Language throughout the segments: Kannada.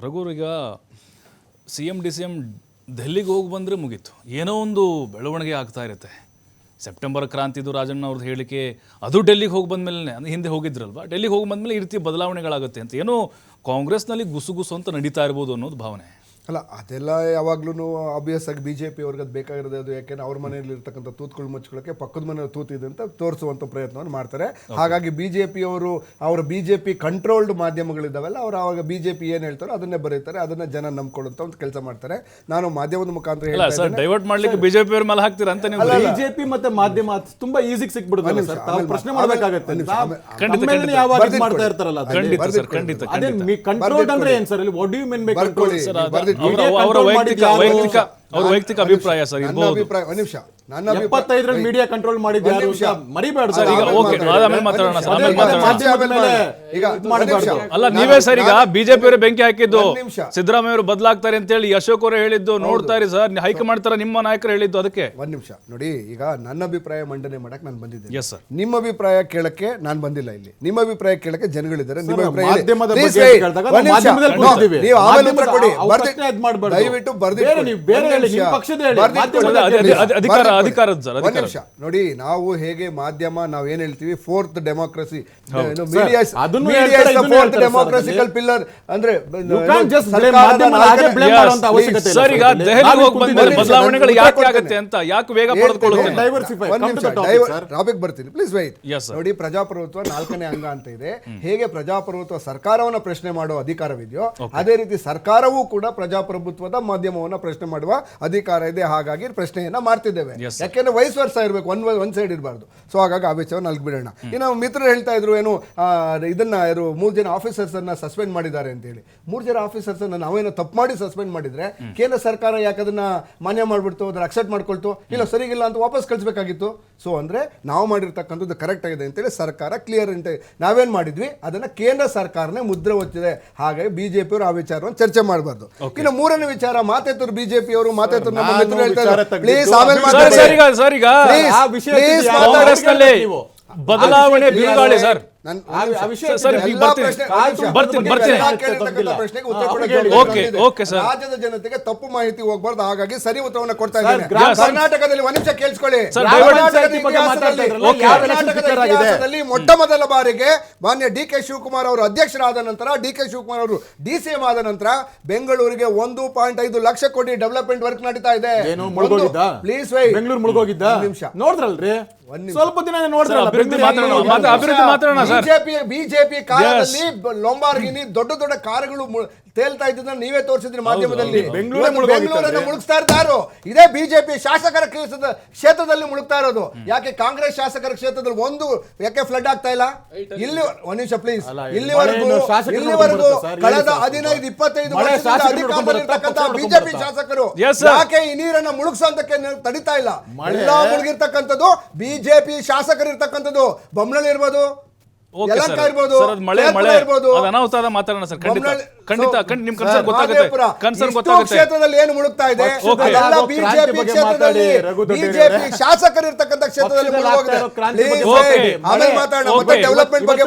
ರಘುರು ಈಗ CM DCM ದೆಹಲಿಗೆ ಹೋಗಿ ಬಂದರೆ ಮುಗೀತು. ಏನೋ ಒಂದು ಬೆಳವಣಿಗೆ ಆಗ್ತಾ ಇರುತ್ತೆ. ಸೆಪ್ಟೆಂಬರ್ ಕ್ರಾಂತಿದು ರಾಜಣ್ಣ ಅವ್ರದ್ದು ಹೇಳಿಕೆ ಅದು ಡೆಲ್ಲಿಗೆ ಹೋಗಿ ಬಂದಮೇಲೆ ಅಂದರೆ ಹಿಂದೆ ಹೋಗಿದ್ರಲ್ವ, ಡೆಲ್ಲಿಗೆ ಹೋಗಿ ಬಂದಮೇಲೆ ಈ ರೀತಿ ಬದಲಾವಣೆಗಳಾಗುತ್ತೆ ಅಂತ ಏನೋ ಕಾಂಗ್ರೆಸ್ನಲ್ಲಿ ಗುಸುಗುಸು ಅಂತ ನಡೀತಾ ಇರ್ಬೋದು ಅನ್ನೋದು ಭಾವನೆ. ಅಲ್ಲ, ಅದೆಲ್ಲ ಯಾವಾಗ್ಲೂ ಆಬ್ವಿಯಸ್ ಆಗಿ BJP ಅವ್ರಿಗೆ ಅದು ಬೇಕಾಗಿರೋದು. ಅದು ಯಾಕೆಂದ್ರೆ ಅವ್ರ ಮನೆಯಲ್ಲಿ ಇರ್ತಕ್ಕಂಥ ತೂತ್ಗಳು ಮುಚ್ಕೊಳ್ಳೋಕ್ಕೆ ಪಕ್ಕದ ಮನೆಯಲ್ಲಿ ತೂತಿದೆ ಅಂತ ತೋರಿಸುವಂಥ ಪ್ರಯತ್ನವನ್ನು ಮಾಡ್ತಾರೆ. ಹಾಗಾಗಿ BJP ಅವರು ಅವರ BJP ಕಂಟ್ರೋಲ್ಡ್ ಮಾಧ್ಯಮಗಳಿದ್ದಾವೆಲ್ಲ, ಅವರು ಆವಾಗ BJP ಏನು ಹೇಳ್ತಾರೋ ಅದನ್ನೇ ಬರೀತಾರೆ, ಅದನ್ನ ಜನ ನಂಬ್ಕೊಳ್ಳುವಂತ ಒಂದು ಕೆಲಸ ಮಾಡ್ತಾರೆ. ನಾನು ಮಾಧ್ಯಮದ ಮುಖಾಂತರ ಹೇಳ್ತಾ ಡೈವರ್ಟ್ ಮಾಡ್ಲಿಕ್ಕೆ BJP ಅವ್ರ ಮೇಲೆ ಹಾಕ್ತೀರಾ ಅಂತ ನೀವು? BJP ಮತ್ತೆ ಮಾಧ್ಯಮ ತುಂಬಾ ಈಸಿಗೆ ಸಿಕ್ಬಿಡುತ್ತೆ ಸರ್. ತಾವು ಪ್ರಶ್ನೆ ಮಾಡಬೇಕಾಗುತ್ತೆ. ಮಾಡ್ತಾ ಇರ್ತಾರಲ್ಲ, ಕಂಟ್ರೋಲ್ ಅಂದ್ರೆ ಏನ್ sir? What do you mean by control? ಅವರ ವೈಯಕ್ತಿಕ ಅಭಿಪ್ರಾಯ ಸರ್. ನನ್ನ ಅಭಿಪ್ರಾಯ ಒಂದು ನಿಮಿಷ, ನನ್ನ 75ರಲ್ಲಿ ಮೀಡಿಯಾ ಕಂಟ್ರೋಲ್ ಮಾಡಿದ್ದು ಯಾರು ಮರಿಬೇಡ ಸರ್. ಅಲ್ಲ, ನೀವೇ ಸರ್ ಈಗ BJP ಅವರು ಬೆಂಕಿ ಹಾಕಿದ್ದು, ಸಿದ್ದರಾಮಯ್ಯ ಅವರು ಬದಲಾಗ್ತಾರೆ ಅಂತ ಹೇಳಿ ಅಶೋಕ್ ಅವರು ಹೇಳಿದ್ದು ನೋಡ್ತಾ ಇರಿ ಸರ್, ಹೈಕಮಾಂಡ್ ತರ ನಿಮ್ಮ ನಾಯಕರು ಹೇಳಿದ್ದು. ಅದಕ್ಕೆ ಒಂದ್ ನಿಮಿಷ ನೋಡಿ, ಈಗ ನನ್ನ ಅಭಿಪ್ರಾಯ ಮಂಡನೆ ಮಾಡಕ್ ನಾನು ಬಂದಿದ್ದೆ. ಎಸ್ ಸರ್, ನಿಮ್ಮ ಅಭಿಪ್ರಾಯ ಕೇಳಕ್ಕೆ ನಾನು ಬಂದಿಲ್ಲ. ಇಲ್ಲಿ ನಿಮ್ಮ ಅಭಿಪ್ರಾಯ ಕೇಳಕ್ಕೆ ಜನಗಳಿದ್ದಾರೆ. ನಿಮ್ಮ ಅಭಿಪ್ರಾಯ ದಯವಿಟ್ಟು ನೋಡಿ, ನಾವು ಹೇಗೆ ಮಾಧ್ಯಮ ನಾವ್ ಏನ್ ಹೇಳ್ತೀವಿ, ಫೋರ್ತ್ ಡೆಮೋಕ್ರಸಿ, ಡೆಮೋಕ್ರಸಿಕಲ್ ಪಿಲ್ಲರ್ ಅಂದ್ರೆ ಬದಲಾವಣೆಗಳು ಯಾಕೆ ಆಗುತ್ತೆ ಅಂತ ಯಾಕೆ ವೇಗ ಪಡೆದುಕೊಳ್ಳುತ್ತೆ? ಟಾಪಿಕ್ ಬರ್ತೀನಿ, ಪ್ಲೀಸ್ ವೈಟ್. ನೋಡಿ, ಪ್ರಜಾಪ್ರಭುತ್ವ 4ನೇ ಅಂಗ ಅಂತ ಇದೆ. ಹೇಗೆ ಪ್ರಜಾಪ್ರಭುತ್ವ ಸರ್ಕಾರವನ್ನ ಪ್ರಶ್ನೆ ಮಾಡುವ ಅಧಿಕಾರವಿದೆಯೋ, ಅದೇ ರೀತಿ ಸರ್ಕಾರವೂ ಕೂಡ ಪ್ರಜಾಪ್ರಭುತ್ವದ ಮಾಧ್ಯಮವನ್ನ ಪ್ರಶ್ನೆ ಮಾಡುವ ಅಧಿಕಾರ ಇದೆ. ಹಾಗಾಗಿ ಪ್ರಶ್ನೆಯನ್ನ ಮಾಡ್ತಿದ್ದೇವೆ. ಯಾಕೆಂದ್ರೆ ವೈಸ್ ವರ್ಷ ಇರಬೇಕು, ಒಂದ್ ಸೈಡ್ ಇರಬಾರ್ದು. ಸೊ ಹಾಗಾಗಿ ಆ ವಿಷಯವನ್ನು ಅಲ್ಲಿ ಬಿಡೋಣ. ಇನ್ನು ಮಿತ್ರರು ಹೇಳ್ತಾ ಇದ್ರು ಏನು, ಇದನ್ನ 3 ಜನ ಆಫೀಸರ್ಸ್ ಅನ್ನ ಸಸ್ಪೆಂಡ್ ಮಾಡಿದ್ದಾರೆ ಅಂತ ಹೇಳಿ. 3 ಜನ ಆಫೀಸರ್ಸ್ ಅನ್ನ ನಾವೇನೋ ತಪ್ಪು ಮಾಡಿ ಸಸ್ಪೆಂಡ್ ಮಾಡಿದ್ರೆ ಕೇಂದ್ರ ಸರ್ಕಾರ ಯಾಕೆ ಅದನ್ನ ಮಾನ್ಯ ಮಾಡ್ಬಿಡ್ತು, ಅದನ್ನ ಅಕ್ಸೆಪ್ಟ್ ಮಾಡ್ಕೊಳ್ತು, ಇಲ್ಲ ಸರಿಗಿಲ್ಲ ಅಂತ ವಾಪಸ್ ಕಳಿಸಬೇಕಾಗಿತ್ತು. ಸೊ ಅಂದ್ರೆ ನಾವು ಮಾಡಿರ್ತಕ್ಕಂಥದ್ದು ಕರೆಕ್ಟ್ ಆಗಿದೆ ಅಂತೇಳಿ ಸರ್ಕಾರ ಕ್ಲಿಯರ್ ಅಂತ ನಾವೇನ್ ಮಾಡಿದ್ವಿ, ಅದನ್ನ ಕೇಂದ್ರ ಸರ್ಕಾರನೇ ಮುದ್ರೆ ಒತ್ತಿದೆ. ಹಾಗಾಗಿ BJP ಅವರು ಆ ವಿಚಾರವನ್ನು ಚರ್ಚೆ ಮಾಡಬಾರ್ದು. ಇನ್ನು 3ನೇ ವಿಚಾರ, ಮಾತೆತ್ತೂರು BJP ಅವರು ಮಾತೆತ್ತೂರು ನಮ್ಮ ಮಿತ್ರರು ಹೇಳ್ತಾರೆ, ಪ್ಲೀಸ್ ಆಮೇಲೆ ಬದಲಾವಣೆ ಬೀಗಾಳಿ ಸರ್. ರಾಜ್ಯದ ಜನತೆಗೆ ತಪ್ಪು ಮಾಹಿತಿ ಹೋಗಬಾರ್ದು, ಹಾಗಾಗಿ ಸರಿ ಉತ್ತರವನ್ನು ಕೊಡ್ತಾ ಇದ್ದಾರೆ. ಕರ್ನಾಟಕದಲ್ಲಿ ಒಂದ್ ನಿಮಿಷ ಕೇಳಿಸ್ಕೊಳ್ಳಿ, ಕರ್ನಾಟಕದಲ್ಲಿ ಮೊಟ್ಟ ಮೊದಲ ಬಾರಿಗೆ ಮಾನ್ಯ DK ಶಿವಕುಮಾರ್ ಅವರು ಅಧ್ಯಕ್ಷರಾದ ನಂತರ, DK ಶಿವಕುಮಾರ್ ಅವರು DCM ಆದ ನಂತರ ಬೆಂಗಳೂರಿಗೆ 1.5 ಲಕ್ಷ ಕೋಟಿ ಡೆವಲಪ್ಮೆಂಟ್ ವರ್ಕ್ ನಡೀತಾ ಇದೆ. ಪ್ಲೀಸ್ ವೈ, ಬೆಂಗಳೂರು ಮುಳುಗೋಗಿದ್ದ ನಿಮಿಷ ನೋಡಿದ್ರಲ್ರಿ, ಸ್ವಲ್ಪ ದಿನ ನೋಡಿದ್ರಲ್ಲ. ಬಿಜೆಪಿ ಕಾಲದಲ್ಲಿ ಲೊಂಬಾರ್ಗಿನಿ ದೊಡ್ಡ ದೊಡ್ಡ ಕಾರುಗಳು ತೇಲ್ತಾ ಇದ್ದನ್ನ ನೀವೇ ತೋರಿಸಿದ್ರಿ ಮಾಧ್ಯಮದಲ್ಲಿ. ಬೆಂಗಳೂರನ್ನು ಮುಳುಗ್ತಾ ಇರ್ತಾರೋ ಇದೇ BJP ಶಾಸಕರ ಕ್ಷೇತ್ರದಲ್ಲಿ ಮುಳುಗ್ತಾ ಇರೋದು. ಯಾಕೆ ಕಾಂಗ್ರೆಸ್ ಶಾಸಕರ ಕ್ಷೇತ್ರದಲ್ಲಿ ಯಾಕೆ ಫ್ಲಡ್ ಆಗ್ತಾ ಇಲ್ಲ? ಇಲ್ಲಿ ಒಂದ್ ನಿಮಿಷ ಪ್ಲೀಸ್, ಇಲ್ಲಿವರೆಗೂ ಕಳೆದ 15-25 ವರ್ಷದಿಂದ ಅಧಿಕಾರದಲ್ಲಿರ್ತಕ್ಕಂಥ BJP ಶಾಸಕರು ಯಾಕೆ ಈ ನೀರನ್ನ ಮುಳುಗ್ಸೋದಕ್ಕೆ ತಡಿತಾ ಇಲ್ಲ? ಎಲ್ಲಾ ಮುಳುಗಿರ್ತಕ್ಕಂಥದ್ದು BJP ಶಾಸಕರು ಇರ್ತಕ್ಕಂಥದ್ದು. ಬೊಮ್ಮನಹಳ್ಳಿ ಇರ್ಬೋದು, ಯಲಹಂಕ ಇರ್ಬೋದು, ಅನಾಹುತ ಮಾತಾಡೋಣ ಸರ್. ಖಂಡಿತ ನಿಮ್ ಕನ್ಸರ್ನ್ ಗೊತ್ತಾಗುತ್ತೆ. ಕ್ಷೇತ್ರದಲ್ಲಿ ಏನು ಮುಳುಗ್ತಾ ಇದೆ ಅದೆಲ್ಲ BJP ಕ್ಷೇತ್ರದಲ್ಲಿ, BJP ಶಾಸಕರು ಇರ್ತಕ್ಕಂಥ ಕ್ಷೇತ್ರದಲ್ಲಿ ಮುಳುಗೋಗಿದೆ. ಆಮೇಲೆ ಮಾತಾಡೋಣ, ಮತ್ತೆ ಡೆವಲಪ್ಮೆಂಟ್ ಬಗ್ಗೆ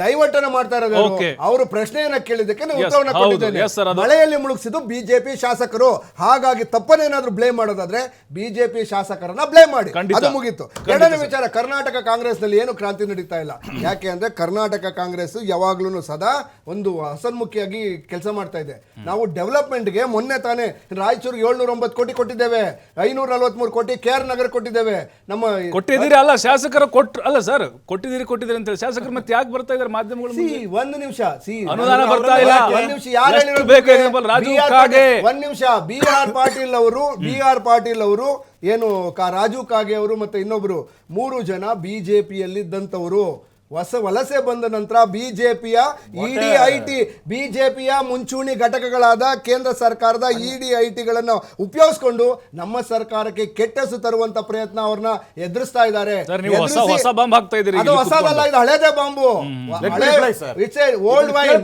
ಡೈವರ್ಟ್ ಅನ್ನ ಮಾಡ್ತಾ ಇರೋದು. ಅವರು ಪ್ರಶ್ನೆಯನ್ನ ಕೇಳಿದ್ದಕ್ಕೆ ಉತ್ತರವನ್ನ ಕೊಟ್ಟಿದ್ದೇನೆ. ಮಳೆಯಲ್ಲಿ ಮುಳುಗಿಸಿದ್ದು BJP ಶಾಸಕರು. ಹಾಗಾಗಿ ತಪ್ಪನೇನಾದ್ರೂ ಬ್ಲೇಮ್ ಮಾಡೋದಾದ್ರೆ BJP ಶಾಸಕರನ್ನ ಬ್ಲೇಮ್ ಮಾಡಿ, ಅದು ಮುಗೀತು. ಎರಡನೇ ವಿಚಾರ, ಕರ್ನಾಟಕ ಕಾಂಗ್ರೆಸ್ ನಲ್ಲಿ ಏನು ಕ್ರಾಂತಿ ನಡೀತಾ ಇಲ್ಲ. ಯಾಕೆ ಅಂದ್ರೆ ಕರ್ನಾಟಕ ಕಾಂಗ್ರೆಸ್ ಯಾವಾಗ್ಲೂ ಸದಾ ಒಂದು ಹಸನ್ಮುಖಿಯಾಗಿ ಕೆಲಸ ಮಾಡ್ತಾ ಇದೆ. ನಾವು ಡೆವಲಪ್ಮೆಂಟ್ಗೆ ಮೊನ್ನೆ ತಾನೇ ರಾಯಚೂರಿಗೆ 709 ಕೋಟಿ ಕೊಟ್ಟಿದ್ದೇವೆ, 543 ಕೋಟಿ KR ನಗರ ಕೊಟ್ಟಿದ್ದೇವೆ. ನಮ್ಮ ಕೊಟ್ಟಿದ್ದೀರಿ ಅಲ್ಲ, ಶಾಸಕರು ಅಲ್ಲ ಸರ್, ಕೊಟ್ಟಿದ್ದೀರಿ ಅಂತ ಹೇಳಿ ಶಾಸಕರು ಮತ್ತೆ ಯಾಕೆ ಬರ್ತಾ ಇದ್ದಾರೆ ಮಾಧ್ಯಮಗಳು? ಒಂದು ನಿಮಿಷ, ಅನುದಾನ ಬರ್ತಾ ಇಲ್ಲ. ಒಂದ್ ನಿಮಿಷ, ಯಾರು ಒಂದ್ ನಿಮಿಷ, BR ಪಾಟೀಲ್ ಅವರು ಏನು ರಾಜು ಕಾಗೆ ಅವರು ಮತ್ತೆ ಇನ್ನೊಬ್ರು 3 ಜನ BJPಯಲ್ಲಿದ್ದಂಥವರು ವಲಸೆ ಬಂದ ನಂತರ ಬಿಜೆಪಿಯ ಮುಂಚೂಣಿ ಘಟಕಗಳಾದ ಕೇಂದ್ರ ಸರ್ಕಾರದ ED-IT ಉಪಯೋಗಿಸಿಕೊಂಡು ನಮ್ಮ ಸರ್ಕಾರಕ್ಕೆ ಕೆಟ್ಟ ಹೆಸರು ತರುವಂತ ಪ್ರಯತ್ನ ಅವ್ರನ್ನ ಎದುರಿಸ್ತಾ ಇದ್ದಾರೆ. ಅದು ಹೊಸದಲ್ಲ, ಇದು ಹಳೇದೇ bomb. Old wine,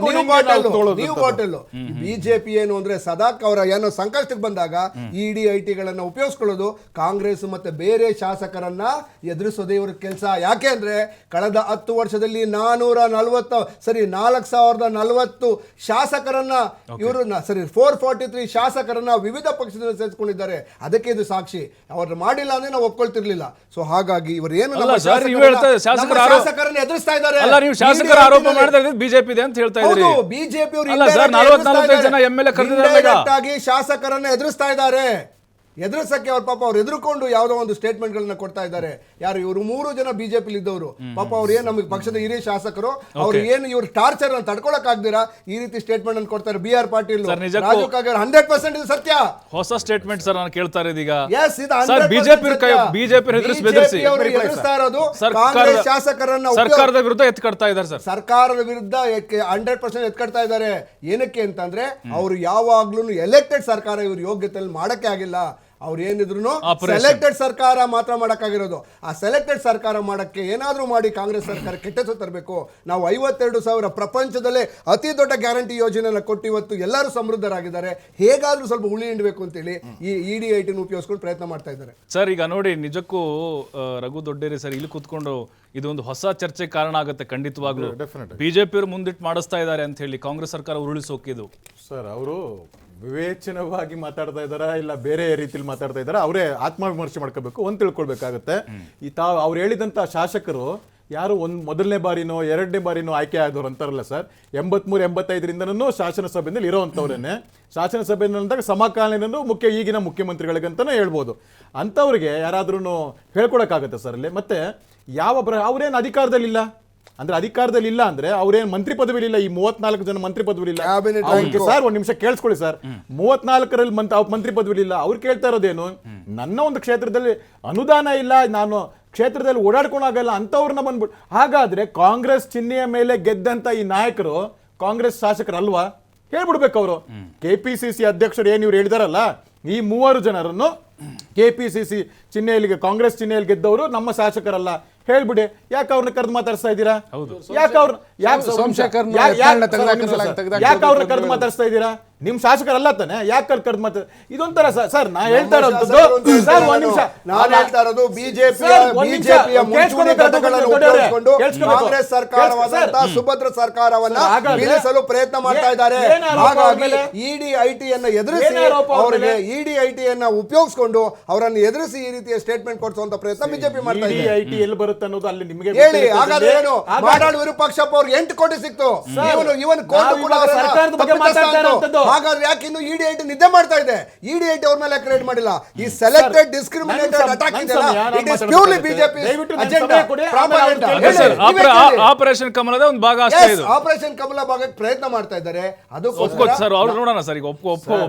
new bottle. BJP ಏನು ಅಂದ್ರೆ ಸದಾ ಅವರ ಏನೋ ಸಂಕಷ್ಟಕ್ಕೆ ಬಂದಾಗ ED-IT ಉಪಯೋಗಿಸ್ಕೊಳ್ಳೋದು, ಕಾಂಗ್ರೆಸ್ ಮತ್ತೆ ಬೇರೆ ಶಾಸಕರನ್ನ ಎದುರಿಸೋದೇ ಇವ್ರ ಕೆಲಸ. ಯಾಕೆ ಅಂದ್ರೆ ಕಳೆದ 10 ವರ್ಷದಲ್ಲಿ 440 ಶಾಸಕರನ್ನ ಇವರು 443 ಶಾಸಕರನ್ನ ವಿವಿಧ ಪಕ್ಷದಿಂದ ಸೇರಿಸಿಕೊಂಡಿದ್ದಾರೆ. ಅದಕ್ಕೆ ಇದು ಸಾಕ್ಷಿ. ಅವ್ರು ಮಾಡಿಲ್ಲ ಅಂದ್ರೆ ನಾವು ಒಪ್ಕೊಳ್ತಿರ್ಲಿಲ್ಲ. ಸೊ ಹಾಗಾಗಿ ಇವರು ಏನು ನಮ್ಮ ಶಾಸಕರನ್ನ ಎದುರಿಸ್ತಾ ಇದ್ದಾರೆ. ಅಲ್ಲ, ನೀವು ಶಾಸಕರ ಆರೋಪ ಮಾಡ್ತಾ ಇದ್ದೀರಿ ಬಿಜೆಪಿ ಇದೆ ಅಂತ ಹೇಳ್ತಾ ಇದ್ದೀರಿ. ಬಿಜೆಪಿ ಅವರು ಅಲ್ಲ ಸರ್, 44 ಜನ MLA ಆಗಿ ಶಾಸಕರನ್ನ ಎದುರಿಸ್ತಾ ಇದ್ದಾರೆ. ಎದುರಿಸಕ್ಕೆ ಅವ್ರ ಪಾಪ ಅವ್ರು ಎದುರುಕೊಂಡು ಯಾವುದೋ ಒಂದು ಸ್ಟೇಟ್ಮೆಂಟ್ ಗಳನ್ನ ಕೊಡ್ತಾ ಇದ್ದಾರೆ. ಯಾರು ಇವರು 3 ಜನ ಬಿಜೆಪಿ ಇದ್ದವರು ಪಾಪ ಅವ್ರು ಏನ್ ನಮಗೆ ಪಕ್ಷದ ಹಿರಿಯ ಶಾಸಕರು ಅವ್ರು ಏನು ಇವ್ರ ಟಾರ್ಚರ್ ಅನ್ನು ತಡ್ಕೊಳಕ್ ಆಗ್ದಿರಾ ಈ ರೀತಿ ಸ್ಟೇಟ್ಮೆಂಟ್ ಅನ್ನು ಕೊಡ್ತಾರೆ. BR ಪಾಟೀಲ್, ರಾಜು ಕಾಗೇರಿ 100% ಇದು ಸತ್ಯ. ಹೊಸ ಸ್ಟೇಟ್ಮೆಂಟ್ ಸರ್ ನಾನು ಕೇಳ್ತಾ ಇರೋದು ಈಗ. ಬಿಜೆಪಿ ಎದುರಿಸ್ತಾ ಇರೋದು ಕಾಂಗ್ರೆಸ್ ಶಾಸಕರನ್ನ ಸರ್ಕಾರದ ವಿರುದ್ಧ ಎತ್ಕಡ್ತಾ ಇದ್ದಾರೆ ಸರ್. ಸರ್ಕಾರದ ವಿರುದ್ಧ 100% ಎತ್ಕಡ್ತಾ ಇದ್ದಾರೆ. ಏನಕ್ಕೆ ಅಂತಂದ್ರೆ ಅವರು ಯಾವಾಗ್ಲೂ ಎಲೆಕ್ಟೆಡ್ ಸರ್ಕಾರ ಇವ್ರ ಯೋಗ್ಯತೆಯಲ್ಲಿ ಮಾಡಕ್ಕೆ ಆಗಿಲ್ಲ. ಅವ್ರು ಏನಿದ್ರು ಸೆಲೆಕ್ಟೆಡ್ ಸರ್ಕಾರ ಮಾತ್ರ ಮಾಡಕ್ಕಾಗಿರೋದು. ಆ ಸೆಲೆಕ್ಟೆಡ್ ಸರ್ಕಾರ ಮಾಡಕ್ಕೆ ಏನಾದ್ರೂ ಮಾಡಿ ಕಾಂಗ್ರೆಸ್ ಸರ್ಕಾರ ಕೆಟ್ಟದ್ದು ತರಬೇಕು. ನಾವು 52,000 ಪ್ರಪಂಚದಲ್ಲೇ ಅತಿ ದೊಡ್ಡ ಗ್ಯಾರಂಟಿ ಯೋಜನೆಯನ್ನು ಕೊಟ್ಟು ಇವತ್ತು ಎಲ್ಲರೂ ಸಮೃದ್ಧರಾಗಿದ್ದಾರೆ. ಹೇಗಾದ್ರೂ ಸ್ವಲ್ಪ ಉಳಿ ಹಿಂಡಬೇಕು ಅಂತೇಳಿ ಈ ED-18 ಉಪಯೋಗಿಸ್ಕೊಂಡು ಪ್ರಯತ್ನ ಮಾಡ್ತಾ ಇದ್ದಾರೆ ಸರ್. ಈಗ ನೋಡಿ, ನಿಜಕ್ಕೂ ರಘು ದೊಡ್ಡೇರಿ ಸರ್ ಇಲ್ಲಿ ಕೂತ್ಕೊಂಡು ಇದೊಂದು ಹೊಸ ಚರ್ಚೆ ಕಾರಣ ಆಗುತ್ತೆ ಖಂಡಿತವಾಗ್ಲೂ. ಬಿಜೆಪಿ ಅವರು ಮುಂದಿಟ್ಟು ಮಾಡಿಸ್ತಾ ಇದ್ದಾರೆ ಅಂತ ಹೇಳಿ ಕಾಂಗ್ರೆಸ್ ಸರ್ಕಾರ ಉರುಳಿಸೋಕಿದು ಸರ್. ಅವರು ವಿವೇಚನವಾಗಿ ಮಾತಾಡ್ತಾ ಇದಾರ ಇಲ್ಲ ಬೇರೆ ರೀತಿಯಲ್ಲಿ ಮಾತಾಡ್ತಾ ಇದಾರ, ಅವರೇ ಆತ್ಮವಿಮರ್ಶೆ ಮಾಡ್ಕೋಬೇಕು. ಒಂದು ತಿಳ್ಕೊಳ್ಬೇಕಾಗತ್ತೆ, ಅವ್ರು ಹೇಳಿದಂತ ಶಾಸಕರು ಯಾರು ಮೊದಲನೇ ಬಾರಿನೋ 2ನೇ ಬಾರಿನೋ ಆಯ್ಕೆ ಆದವ್ರು ಅಂತಾರಲ್ಲ ಸರ್. 83-85ರಿಂದನೂ ಶಾಸನಸಭೆಯಲ್ಲಿ ಇರೋವಂಥವ್ರೇನೆ. ಶಾಸನಸಭೆಯಲ್ಲಿ ಅಂದಾಗ ಸಮಕಾಲೀನನು ಈಗಿನ ಮುಖ್ಯಮಂತ್ರಿಗಳಿಗಂತಾನೆ ಹೇಳ್ಬೋದು. ಅಂಥವ್ರಿಗೆ ಯಾರಾದ್ರೂ ಹೇಳ್ಕೊಡಕ್ಕಾಗತ್ತೆ ಸರ್ ಅಲ್ಲಿ. ಮತ್ತೆ ಅವ್ರೇನು ಅಧಿಕಾರದಲ್ಲಿಲ್ಲ ಅಂದ್ರೆ ಅವ್ರೇನ್ ಮಂತ್ರಿ ಪದವಿ ಇಲ್ಲ. ಈ 34 ಜನ ಮಂತ್ರಿ ಪದವಿ ಇಲ್ಲ ಸರ್. ಒಂದ್ ನಿಮಿಷ ಕೇಳಿಸ್ಕೊಳ್ಳಿ ಸರ್. 34ರಲ್ಲಿ ಮಂತ್ರಿ ಪದವಿ ಇಲ್ಲ. ಅವ್ರು ಕೇಳ್ತಾ ಇರೋದೇನು, ನನ್ನ ಒಂದು ಕ್ಷೇತ್ರದಲ್ಲಿ ಅನುದಾನ ಇಲ್ಲ, ನಾನು ಕ್ಷೇತ್ರದಲ್ಲಿ ಓಡಾಡ್ಕೊಳಾಗಲ್ಲ ಅಂತವ್ರನ್ನ ಬಂದ್ಬಿಟ್ಟು. ಹಾಗಾದ್ರೆ ಕಾಂಗ್ರೆಸ್ ಚಿಹ್ನೆಯ ಮೇಲೆ ಗೆದ್ದಂತ ಈ ನಾಯಕರು ಕಾಂಗ್ರೆಸ್ ಶಾಸಕರಲ್ವಾ? ಹೇಳ್ಬಿಡ್ಬೇಕು ಅವರು. KPCC ಅಧ್ಯಕ್ಷರು ಏನ್ ಇವ್ರು ಹೇಳಿದಾರಲ್ಲ, ಈ 3 ಜನರನ್ನು KPCC ಚಿಹ್ನೆಯಲ್ಲಿ ಕಾಂಗ್ರೆಸ್ ಚಿಹ್ನೆಯಲ್ಲಿ ಗೆದ್ದವರು ನಮ್ಮ ಶಾಸಕರಲ್ಲ ಹೇಳ್ಬಿಡಿ. ಯಾಕೆ ಅವ್ರನ್ನ ಕರೆದು ಮಾತಾಡ್ಸ್ತಾ ಇದ್ದೀರಾ? ಯಾಕೆ ಅವ್ರನ್ನ ಕರೆದು ಮಾತಾಡ್ಸ್ತಾ ಇದ್ದೀರಾ? ನಿಮ್ ಶಾಸಕರಲ್ಲ ತಾನೆ, ಯಾಕೆ ಕರೆದು ಮಾತಾಡ? ಇದೊಂಥರ ಸರ್ ನಾ ಹೇಳ್ತಾ ಇರೋದು ಕಾಂಗ್ರೆಸ್ ಸರ್ಕಾರವಾದಂತ ಸುಭದ್ರ ಸರ್ಕಾರವನ್ನ ಬೀಳಿಸಲು ಪ್ರಯತ್ನ ಮಾಡ್ತಾ ಇದ್ದಾರೆ. ಹಾಗಾಗಿ ED-18 ಎದುರಿಸಿ ಅವರಿಗೆ ED-18 ಉಪಯೋಗಿಸಿಕೊಂಡು ಅವರನ್ನು ಎದುರಿಸಿ ಈ ರೀತಿಯ ಸ್ಟೇಟ್ಮೆಂಟ್ ಕೊಡಿಸುವಂತ ಪ್ರಯತ್ನ ಬಿಜೆಪಿ ಮಾಡ್ತಾ ಇದೆ. ED-18 ಎಲ್ಲಿ ಬರುತ್ತೆ ಅನ್ನೋದು ಅಲ್ಲಿ ನಿಮಗೆ ಹೇಳಿ. ಹಾಗಾದ್ರೆ ಏನು ಮಾಡಾಳು ವಿರೂಪಾಕ್ಷಪ್ಪ ಅವ್ರಿಗೆ 8 ಕೋಟಿ ಸಿಕ್ತು. ಇವನ್ ಕೋರ್ಟ್ ಕೂಡ ಹಾಗಾದ್ರೆ ಯಾಕೆ ಇನ್ನು ED-18 ನಿದ್ದೆ ಮಾಡ್ತಾ ಇದೆ? ED-18 ಅವ್ರ ಮೇಲೆ ಕ್ರಿಯೇಟ್ ಮಾಡಿಲ್ಲ. ಈ ಸೆಲೆಕ್ಟೆಡ್ ಡಿಸ್ಕ್ರಿಮಿನೇಟೆಡ್ ಅಟ್ಯಾಕ್ ಇದೆಯಲ್ಲ, it is purely BJP agenda, propaganda. Operation ಕಮಲದ ಒಂದು ಭಾಗ ಅಷ್ಟೇ ಇದು. ಆಪರೇಷನ್ ಕಮಲ ಭಾಗಕ್ಕೆ ಪ್ರಯತ್ನ ಮಾಡ್ತಾ ಇದ್ದಾರೆ. ಅದಕ್ಕೋಸ್ಕರ ಸರ್ ಅವ್ರು ನೋಡೋಣ ಸರ್. ಈಗ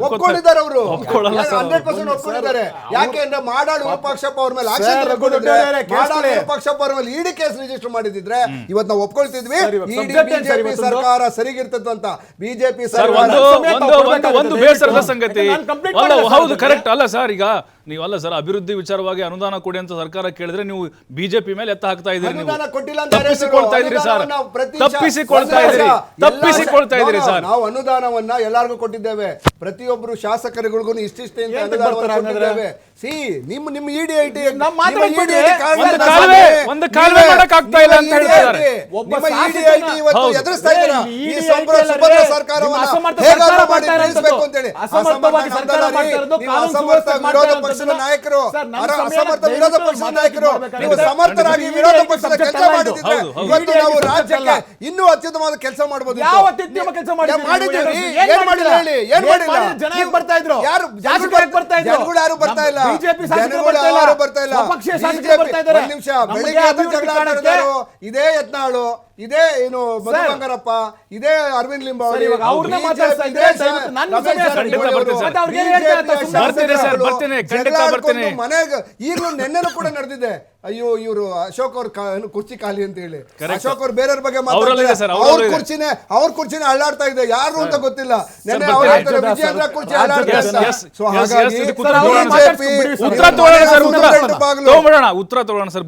ಒಪ್ಕೊಂಡಿದ್ದಾರೆ ಅವರು 100% ಒಪ್ಕೊಂಡಿದ್ದಾರೆ. ಯಾಕೆ ಅಂದ್ರೆ ಮಾಡಾಳು ವಿರೂಪಾಕ್ಷಪ್ಪ ಅವ್ರ ಮೇಲೆ ಆಕ್ಷನ್ ತಗೊಂಡಿದ್ರೆ, ಮಾಡಾಳು ವಿರೂಪಾಕ್ಷಪ್ಪ ಅವ್ರ ಮೇಲೆ ED ಕೇಸ್ ರಿಜಿಸ್ಟರ್ ಮಾಡಿದ್ರೆ ಇವತ್ತು ನಾವು ಒಪ್ಕೊಳ್ತಿದ್ವಿ ಬಿಜೆಪಿ ಸರ್ಕಾರ ಸರಿಗಿರ್ತದೆ ಅಂತ. ಬಿಜೆಪಿ ಸರ್ಕಾರ ಒಂದು ಬೇಸರದ ಸಂಗತಿ. ಹೌದು, ಕರೆಕ್ಟ್ ಅಲ್ಲ ಸರ್. ಈಗ ನೀವಲ್ಲ ಸರ್, ಅಭಿವೃದ್ಧಿ ವಿಚಾರವಾಗಿ ಅನುದಾನ ಕೊಡಿ ಅಂತ ಸರ್ಕಾರ ಕೇಳಿದ್ರೆ ನೀವು ಬಿಜೆಪಿ ಮೇಲೆ ಎತ್ತ ಹಾಕ್ತಾ ಇದ್ದೀರಿ. ತಪ್ಪಿಸಿಕೊಳ್ತಾ ಇದ್ದೀರಿ ಸರ್. ತಪ್ಪಿಸಿಕೊಳ್ತಾ ಇದ್ದೀರಿ ಸರ್. ನಾವು ಅನುದಾನವನ್ನ ಎಲ್ಲರಿಗೂ ಕೊಟ್ಟಿದ್ದೇವೆ. ಪ್ರತಿಯೊಬ್ಬರು ಶಾಸಕರುಗಳಿಗೂ ಇಷ್ಟಿಷ್ಟೇ ಅಂತ ಕೊಟ್ಟಿದ್ದೇವೆ. ನಿಮ್ಮ ED-18 ಒಂದು ಕಾಲುವೆ ಮಾಡಕ್ ಆಗ್ತಾ ಇಲ್ಲ ಅಂತ ಹೇಳ್ತಾರೆ. ED-18 ಇವತ್ತು ಎದುರಿಸ್ತಾ ಇದ್ದೀರಾ. ಈ ಸುಭದ್ರ ಸರ್ಕಾರವನ್ನ ಹೇಗಾದ್ರೂ ಮಾಡಿ ಬೀಳಿಸಬೇಕು ಅಂತೇಳಿ ಅಸಮರ್ಥ ವಿರೋಧ ಪಕ್ಷದ ನಾಯಕರು, ಅಸಮರ್ಥ ವಿರೋಧ ಪಕ್ಷದ ನಾಯಕರು, ನೀವು ಸಮರ್ಥರಾಗಿ ವಿರೋಧ ಪಕ್ಷದ ಕೆಲಸ ಮಾಡಿದ್ರೆ ಇವತ್ತು ನಾವು ರಾಜ್ಯಕ್ಕೆ ಇನ್ನೂ ಅತ್ಯುತ್ತಮವಾದ ಕೆಲಸ ಮಾಡಬಹುದು. ಮಾಡಿದ್ದೀವಿ. ಏನ್ ಮಾಡಿಲ್ಲ ಹೇಳಿ? ಏನ್ ಮಾಡಿಲ್ಲ? ಜನ ಬರ್ತಾ ಇದ್ರು, ಯಾರು ಜನಗಳು ಯಾರು ಬರ್ತಾ ಇಲ್ಲ. ಬಿಜೆಪಿ ಯಾರು ಬರ್ತಾ ಇಲ್ಲ. ಒಂದ್ ನಿಮಿಷ, ಬೆಳಿಗ್ಗೆ ಜಗಳ ಆಡ್ತಿರೋರು ಇದೇ ಯತ್ನಾಳು, ಇದೇ ಏನು ಮಧು ಬಂಗಾರಪ್ಪ, ಇದೇ ಅರವಿಂದ್ ಲಿಂಬಾವಳಿ, ಮನೆಗೆ ಈಗಲೂ ನೆನ್ನೆನೂ ಕೂಡ ನಡೆದಿದೆ. ಅಯ್ಯೋ ಇವರು ಅಶೋಕ್ ಅವ್ರ ಕುರ್ಚಿ ಖಾಲಿ ಅಂತ ಹೇಳಿ ಅಶೋಕ್ ಅವ್ರು ಬೇರೆಯವ್ರ ಬಗ್ಗೆ ಮಾತಾಡ್ತಾರೆ. ಅವ್ರ ಕುರ್ಚಿನೇ ಅಳ್ಳಾಡ್ತಾ ಇದೆ, ಯಾರು ಅಂತ ಗೊತ್ತಿಲ್ಲ. ನೆನ್ನೆ ವಿಜಯೇಂದ್ರ ಕುರ್ಚಿ ಉತ್ತರ ತಗೊಳ್ಳೋಣ ಸರ್.